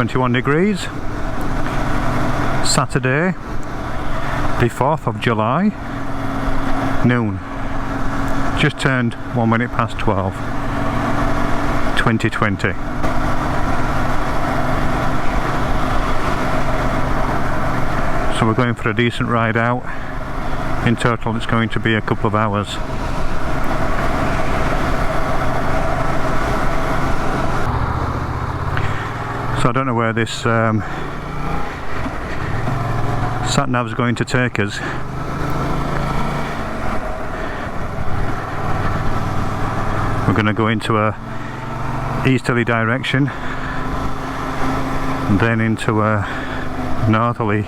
21 degrees. Saturday, the 4th of July, noon. Just turned 1 minute past 12, 2020. So we're going for a decent ride out. In total it's going to be a couple of hours. So I don't know where this sat-nav is going to take us. We're going to go into a easterly direction and then into a northerly,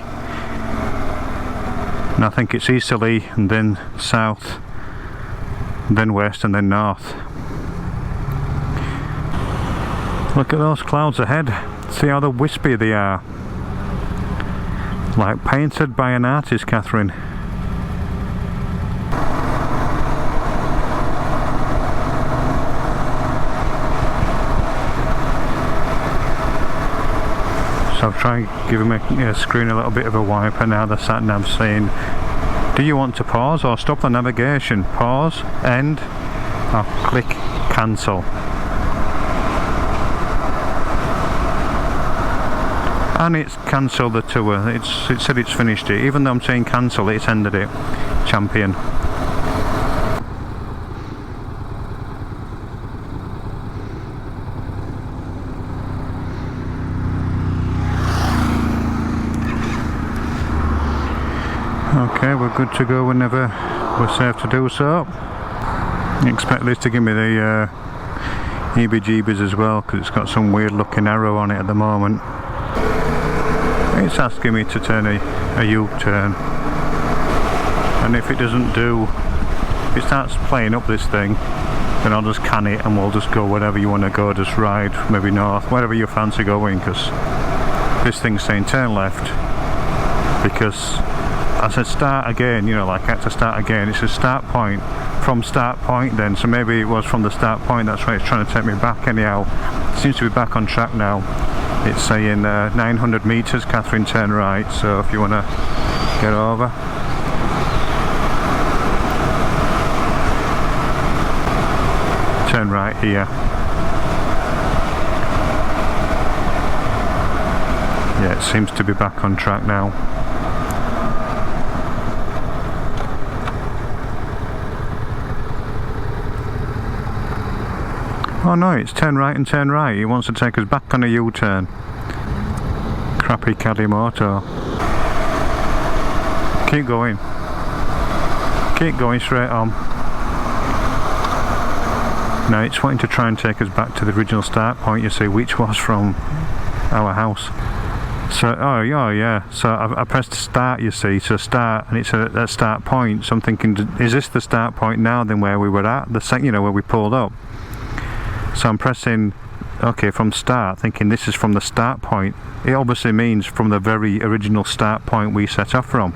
and I think it's easterly and then south, and then west and then north. Look at those clouds ahead, see how wispy they are, like painted by an artist, Catherine. So I've tried giving my screen a little bit of a wipe, and now the sat-nav saying, do you want to pause or stop the navigation? Pause, end, or click cancel. And it's cancelled the tour. It said it's finished it. Even though I'm saying cancel, it's ended it. Champion. Okay, we're good to go whenever we're safe to do so. Expect this to give me the heebie-jeebies as well, because it's got some weird looking arrow on it at the moment. It's asking me to turn a U-turn, and if it doesn't do, if it starts playing up this thing, then I'll just can it and we'll just go wherever you want to go, just ride, maybe north, wherever you fancy going, because this thing's saying turn left, because I said start again, you know, like I had to start again. It's a start point, from start point then, so maybe it was from the start point, that's why it's trying to take me back. Anyhow, it seems to be back on track now. It's saying 900 metres, Catherine, turn right, so if you want to get over. Turn right here. Yeah, it seems to be back on track now. Oh no, it's turn right and turn right. He wants to take us back on a U-turn. Crappy Calimoto. Keep going. Keep going straight on. Now it's wanting to try and take us back to the original start point, you see, which was from our house. So, oh yeah, so I pressed start, you see, so start, and it's at that start point, so I'm thinking, is this the start point now then where we were at, you know, where we pulled up? So I'm pressing okay from start, thinking this is from the start point. It obviously means from the very original start point we set off from.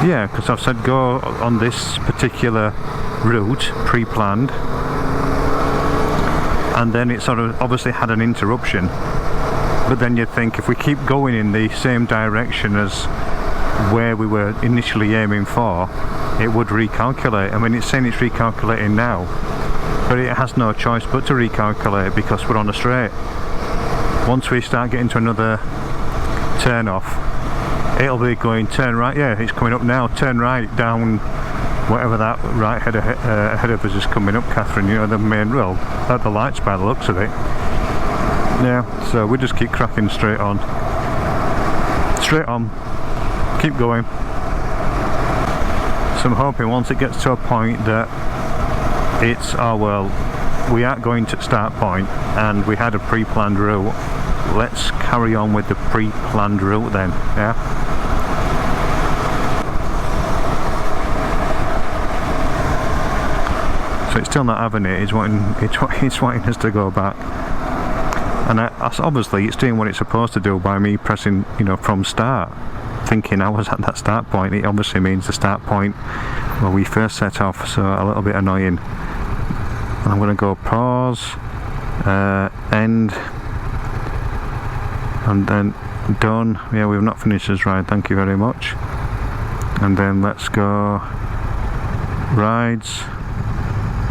Yeah, because I've said go on this particular route, pre-planned, and then it sort of obviously had an interruption. But then you'd think if we keep going in the same direction as where we were initially aiming for, it would recalculate. I mean, it's saying it's recalculating now, but it has no choice but to recalculate because we're on a straight. Once we start getting to another turn off, it'll be going turn right. Yeah, it's coming up now, turn right down whatever that right ahead of us is coming up, Catherine, you know, the main, well, at the lights by the looks of it. Yeah, so we just keep cracking straight on, keep going. So I'm hoping once it gets to a point that it's, oh well, we aren't going to start point and we had a pre-planned route, let's carry on with the pre-planned route then, yeah? So it's still not having it, it's wanting us to go back. And obviously it's doing what it's supposed to do by me pressing, you know, from start. Thinking I was at that start point, it obviously means the start point where we first set off, so a little bit annoying. I'm going to go pause, end, and then done. Yeah, we've not finished this ride, thank you very much. And then let's go rides,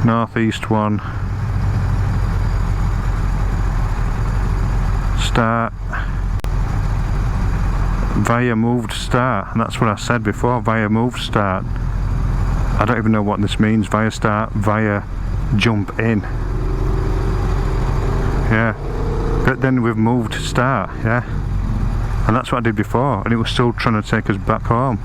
northeast one, start, via moved start, and that's what I said before, via moved start. I don't even know what this means, via start, via jump in. Yeah, but then we've moved start, yeah, and that's what I did before, and it was still trying to take us back home.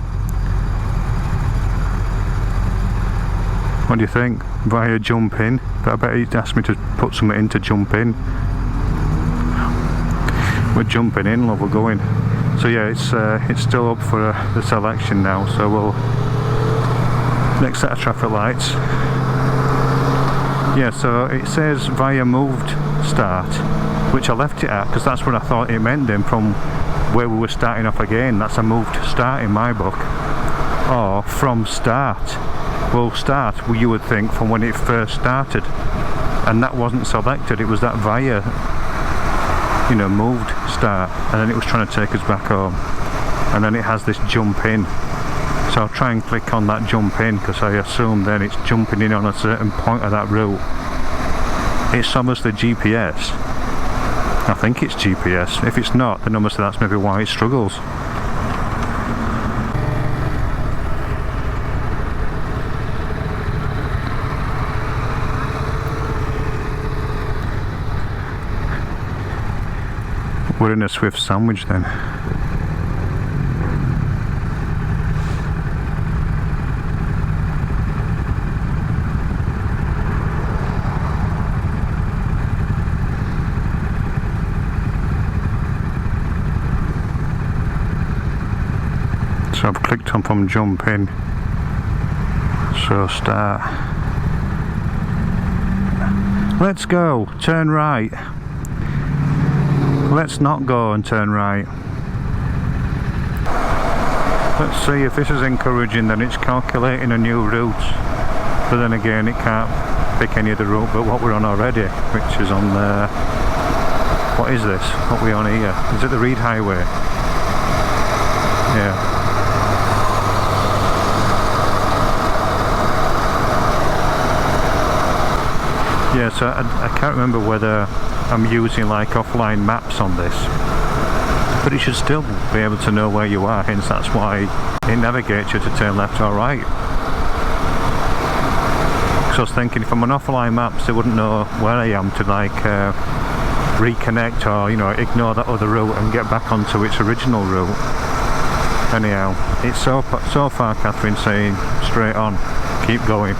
What do you think? Via jump in? But I bet he asked me to put something in to jump in. We're jumping in, love, we're going. So yeah, it's still up for the selection now, so we'll next set of traffic lights. Yeah, so it says via moved start, which I left it at because that's what I thought it meant then, from where we were starting off again. That's a moved start in my book. Or from start. Well, start, well, you would think, from when it first started, and that wasn't selected, it was that via, you know, moved start, and then it was trying to take us back home, and then it has this jump in. So I'll try and click on that jump in, because I assume then it's jumping in on a certain point of that route. It's obviously GPS. I think it's GPS. If it's not, then obviously that's maybe why it struggles. We're in a Swift sandwich then. So I've clicked on from jump in. So start. Let's go, turn right. Let's not go and turn right. Let's see if this is encouraging, then it's calculating a new route. But then again, it can't pick any other route but what we're on already, which is on the... What is this? What are we on here? Is it the Reed Highway? Yeah. Yeah, so I can't remember whether I'm using like offline maps on this, but it should still be able to know where you are, hence that's why it navigates you to turn left or right. Because I was thinking, if I'm on offline maps, it wouldn't know where I am to like reconnect or, you know, ignore that other route and get back onto its original route. Anyhow, it's so far Catherine saying straight on, keep going.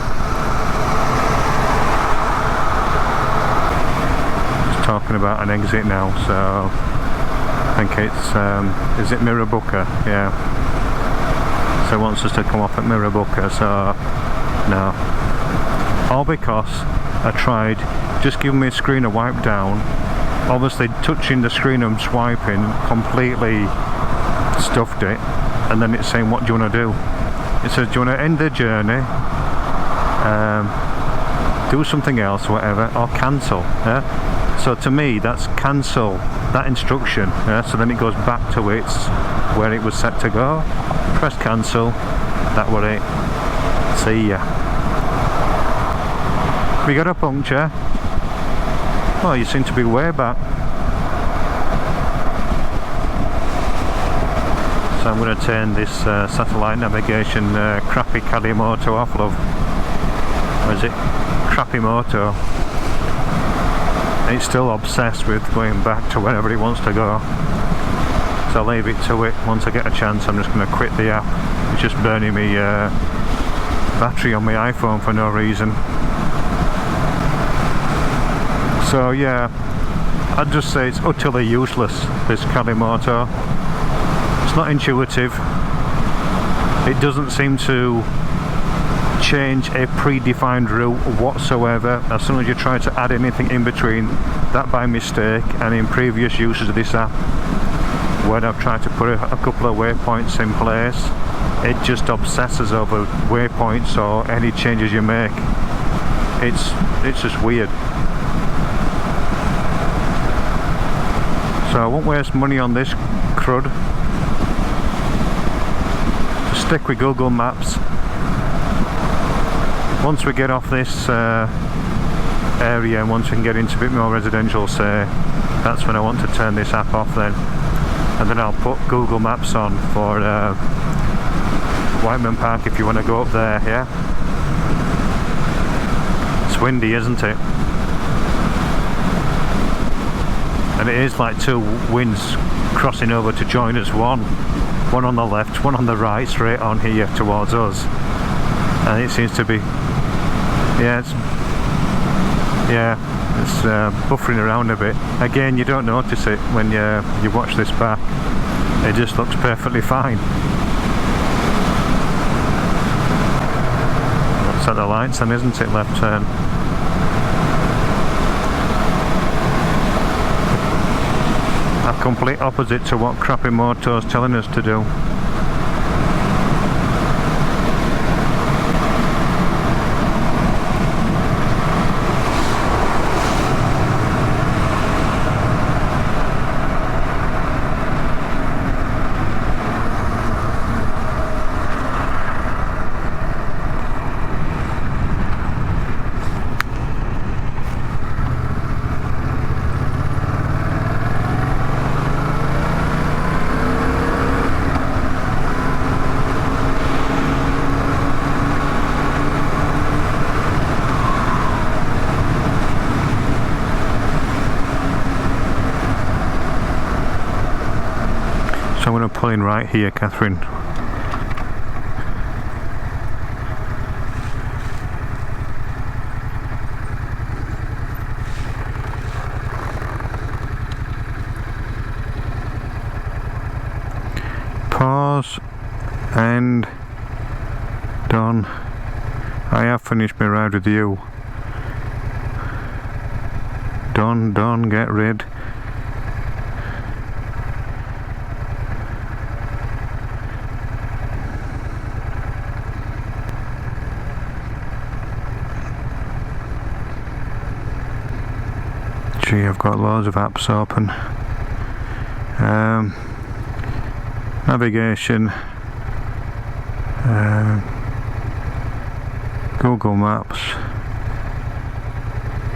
Talking about an exit now, so I think it's is it Mirrabooka? Yeah, so it wants us to come off at Mirrabooka, so no, all because I tried just giving me a screen of wipe down. Obviously touching the screen and swiping completely stuffed it, and then it's saying, what do you want to do? It says, do you want to end the journey, do something else, whatever, or cancel? Yeah. So to me, that's cancel that instruction. Yeah? So then it goes back to its where it was set to go. Press cancel. That was it. See ya. We got a puncture. Oh, you seem to be way back. So I'm going to turn this satellite navigation crappy Calimoto off, love. Or is it crappy moto? It's still obsessed with going back to wherever it wants to go, so I'll leave it to it. Once I get a chance, I'm just going to quit the app. It's just burning me battery on my iPhone for no reason. So yeah, I'd just say it's utterly useless, this Calimoto. It's not intuitive. It doesn't seem to change a predefined route whatsoever. As soon as you try to add anything in between, that by mistake, and in previous uses of this app, when I've tried to put a couple of waypoints in place, it just obsesses over waypoints or any changes you make. it's just weird. So I won't waste money on this crud. Just stick with Google Maps. Once we get off this area and once we can get into a bit more residential, say, that's when I want to turn this app off then. And then I'll put Google Maps on for Whiteman Park if you want to go up there, yeah? It's windy, isn't it? And it is like two winds crossing over to join as one. One on the left, one on the right, straight on here towards us. And it seems to be, it's buffering around a bit. Again, you don't notice it when you watch this back. It just looks perfectly fine. That's at the lights then, isn't it? Left turn. A complete opposite to what Calimoto's telling us to do. So I'm going to pull in right here, Catherine. Pause and done. I have finished my ride with you. Done, get rid. Gee, I've got loads of apps open. Navigation, Google Maps.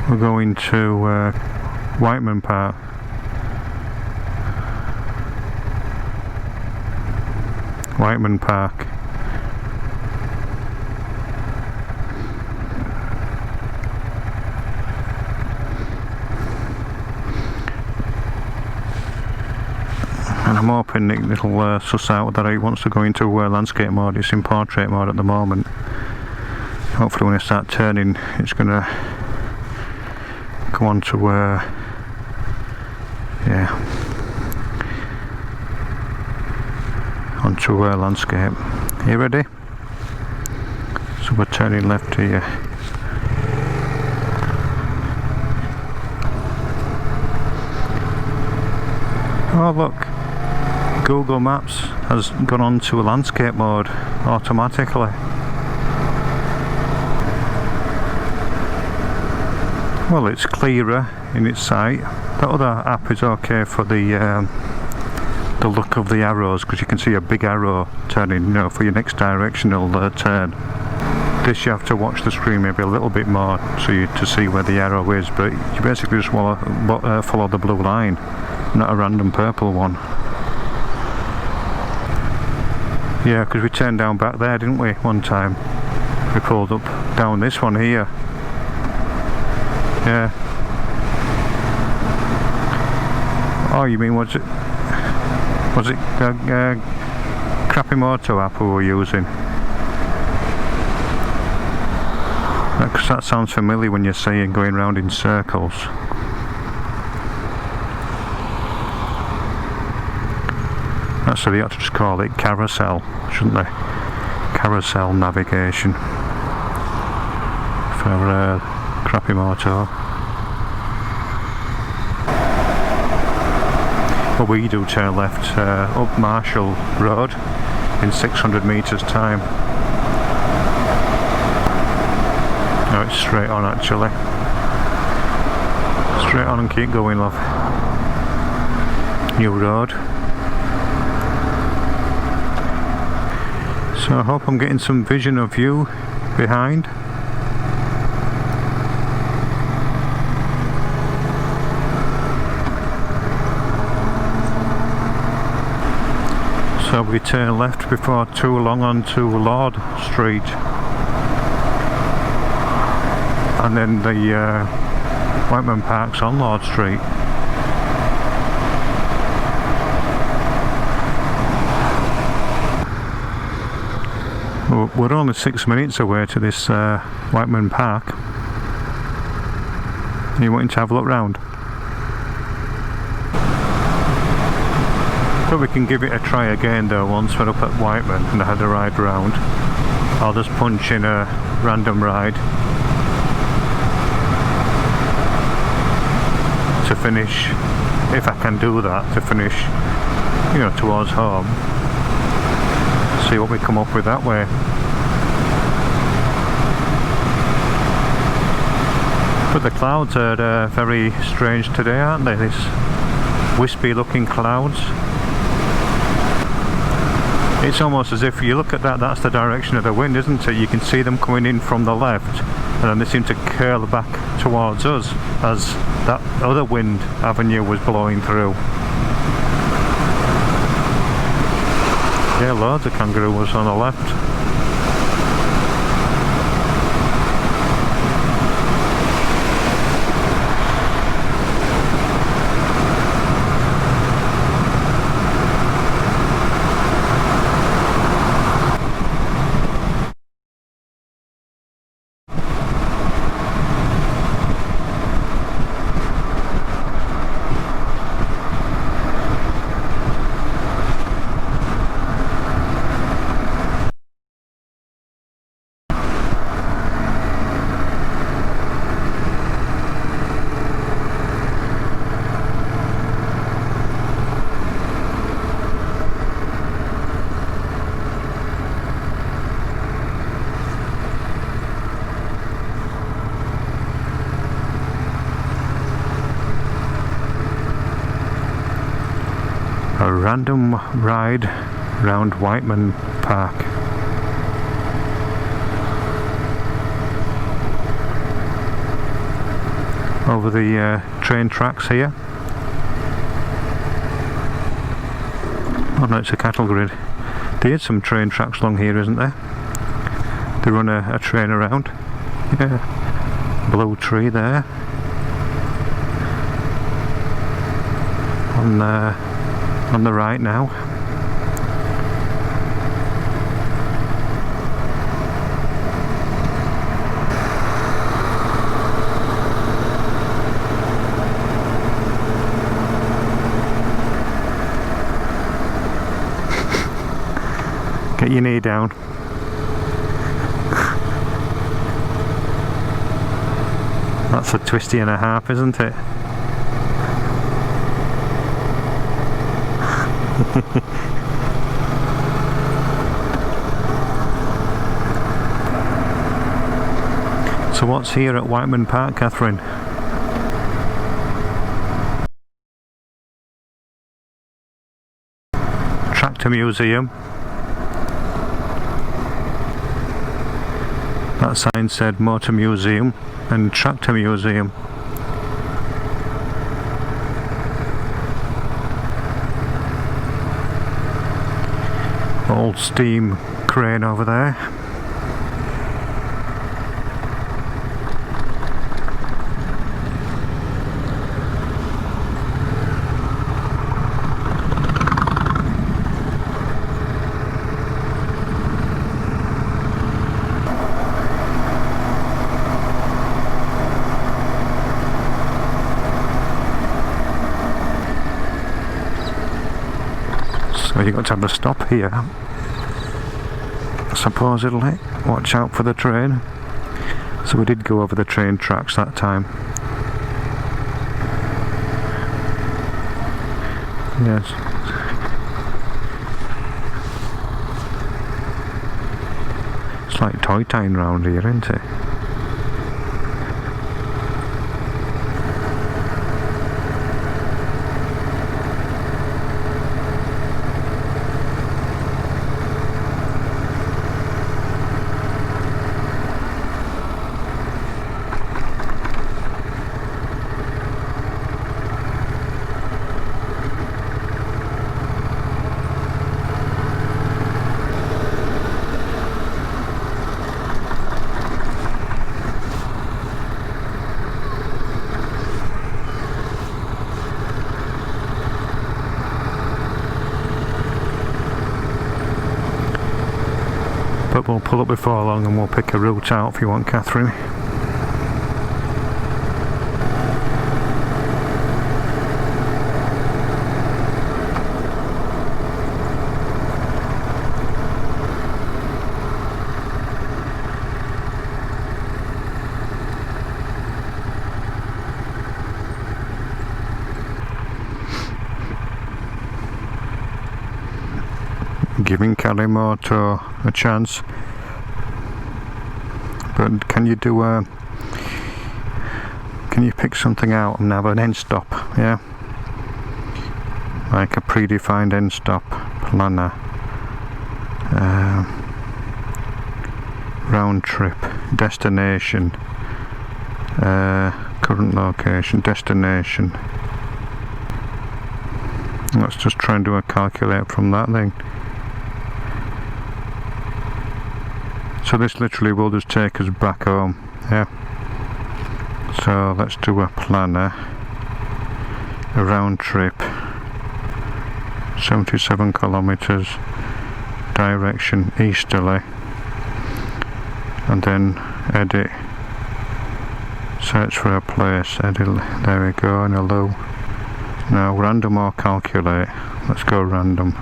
We're going to Whiteman Park. Whiteman Park. And I'm hoping it'll suss out that it wants to go into landscape mode. It's in portrait mode at the moment. Hopefully when I start turning it's going to go on to onto landscape. Are you ready? So we're turning left here. Oh look, Google Maps has gone on to landscape mode automatically. Well, it's clearer in its sight. The other app is okay for the look of the arrows, because you can see a big arrow turning, you know, for your next directional turn. This you have to watch the screen maybe a little bit more to see where the arrow is, but you basically just follow the blue line, not a random purple one. Yeah, because we turned down back there, didn't we, one time? We pulled up down this one here. Yeah. Oh, you mean was it Calimoto app we were using? Because that sounds familiar when you're saying going round in circles. Actually, they ought to just call it carousel, shouldn't they? Carousel navigation for Calimoto. Well, we do turn left up Marshall Road in 600 metres time. No, it's straight on actually. Straight on and keep going, love. New road. So I hope I'm getting some vision of you behind. So we turn left before too long onto Lord Street, and then the Whiteman Park's on Lord Street. We're only 6 minutes away to this Whiteman Park. Are you wanting to have a look round? But we can give it a try again though once we're up at Whiteman and I had a ride round. I'll just punch in a random ride to finish, if I can do that, to finish, you know, towards home. See what we come up with that way. But the clouds are very strange today, aren't they? These wispy looking clouds. It's almost as if you look at that, that's the direction of the wind, isn't it? You can see them coming in from the left and then they seem to curl back towards us as that other wind avenue was blowing through. Yeah, loads of kangaroos on the left. A random ride round Whiteman Park. Over the train tracks here. Oh no, it's a cattle grid. There is some train tracks along here, isn't there? They run a train around. Yeah. Blue tree there. On the right now. Get your knee down. That's a twisty and a half, isn't it? So what's here at Whiteman Park, Catherine? Tractor Museum. That sign said Motor Museum and Tractor Museum. Old steam crane over there. So you've got to have a stop here, supposedly. Watch out for the train. So we did go over the train tracks that time. Yes. It's like toy time round here, isn't it? But we'll pull up before long and we'll pick a route out if you want, Catherine. Giving Calimoto a chance, but can you pick something out and have an end stop? Yeah, like a predefined end stop planner, round trip, destination, current location, destination. Let's just try and do a calculate from that thing. So this literally will just take us back home, yeah. So let's do a planner, a round trip, 77 kilometers, direction easterly, and then edit, search for a place, edit, there we go, in a low. Now random or calculate, let's go random.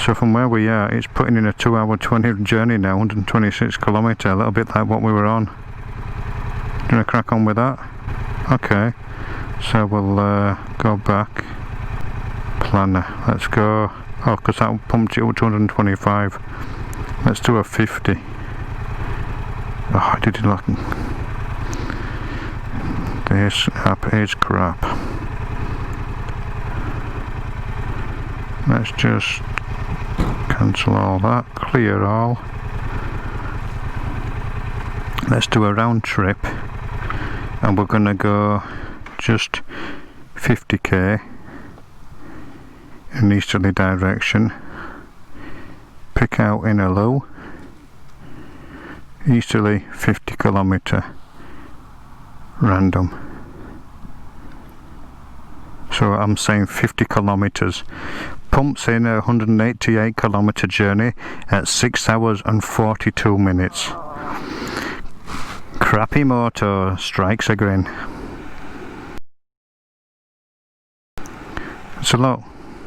So from where we are, it's putting in a 2 hour 20 journey now, 126 kilometre, a little bit like what we were on. Do you want to crack on with that? Okay, so we'll go back, planner, let's go, oh, because that pumped it up to 125, let's do a 50. Oh, I did it like, this app is crap. Let's just cancel all that, clear all. Let's do a round trip and we're gonna go just 50k in easterly direction. Pick out in a low, easterly 50 kilometre, random. So I'm saying 50 kilometres. Pumps in a 188 kilometre journey at 6 hours and 42 minutes. Crappy motor strikes again. So look,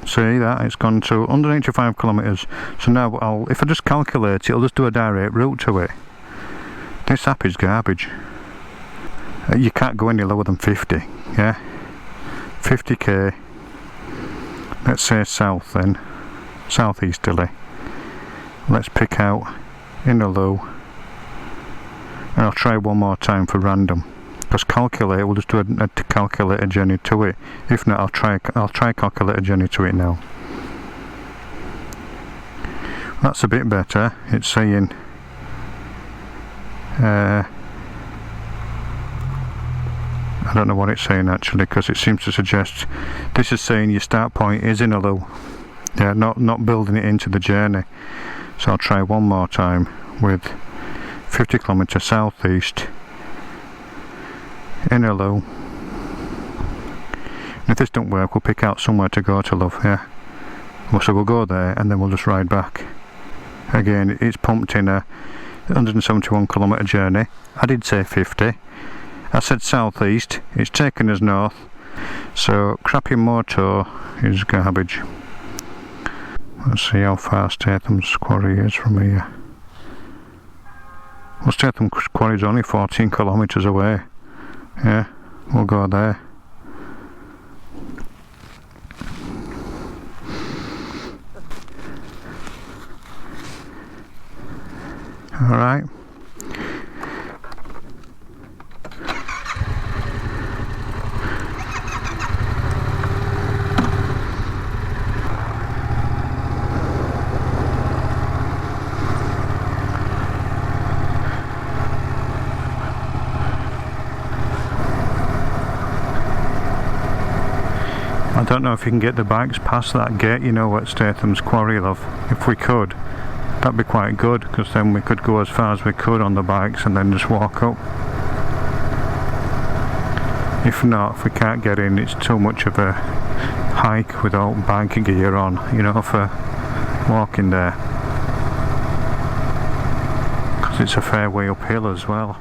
see that? It's gone to 185 kilometres. So now if I just calculate it, it'll just do a direct route to it. This app is garbage. You can't go any lower than 50, yeah? 50k. Let's say south then, southeasterly. Let's pick out in a low, and I'll try one more time for random. Because calculate, we'll just do a calculator journey to it. If not, I'll try calculator journey to it now. That's a bit better. It's saying I don't know what it's saying actually, because it seems to suggest this is saying your start point is in a low. Yeah, not building it into the journey. So I'll try one more time with 50 kilometre southeast in a low. And if this don't work, we'll pick out somewhere to go to, love. Yeah. Well, so we'll go there and then we'll just ride back. Again, it's pumped in a 171 kilometre journey. I did say 50. I said southeast, it's taken us north, so crappy motor is garbage. Let's see how far Statham's Quarry is from here. Well, Statham's Quarry is only 14 kilometres away. Yeah, we'll go there. Alright. I don't know if you can get the bikes past that gate, you know, at Statham's Quarry, love. If we could, that'd be quite good, because then we could go as far as we could on the bikes and then just walk up. If not, if we can't get in, it's too much of a hike without bike gear on, you know, for walking there. So it's a fair way uphill as well.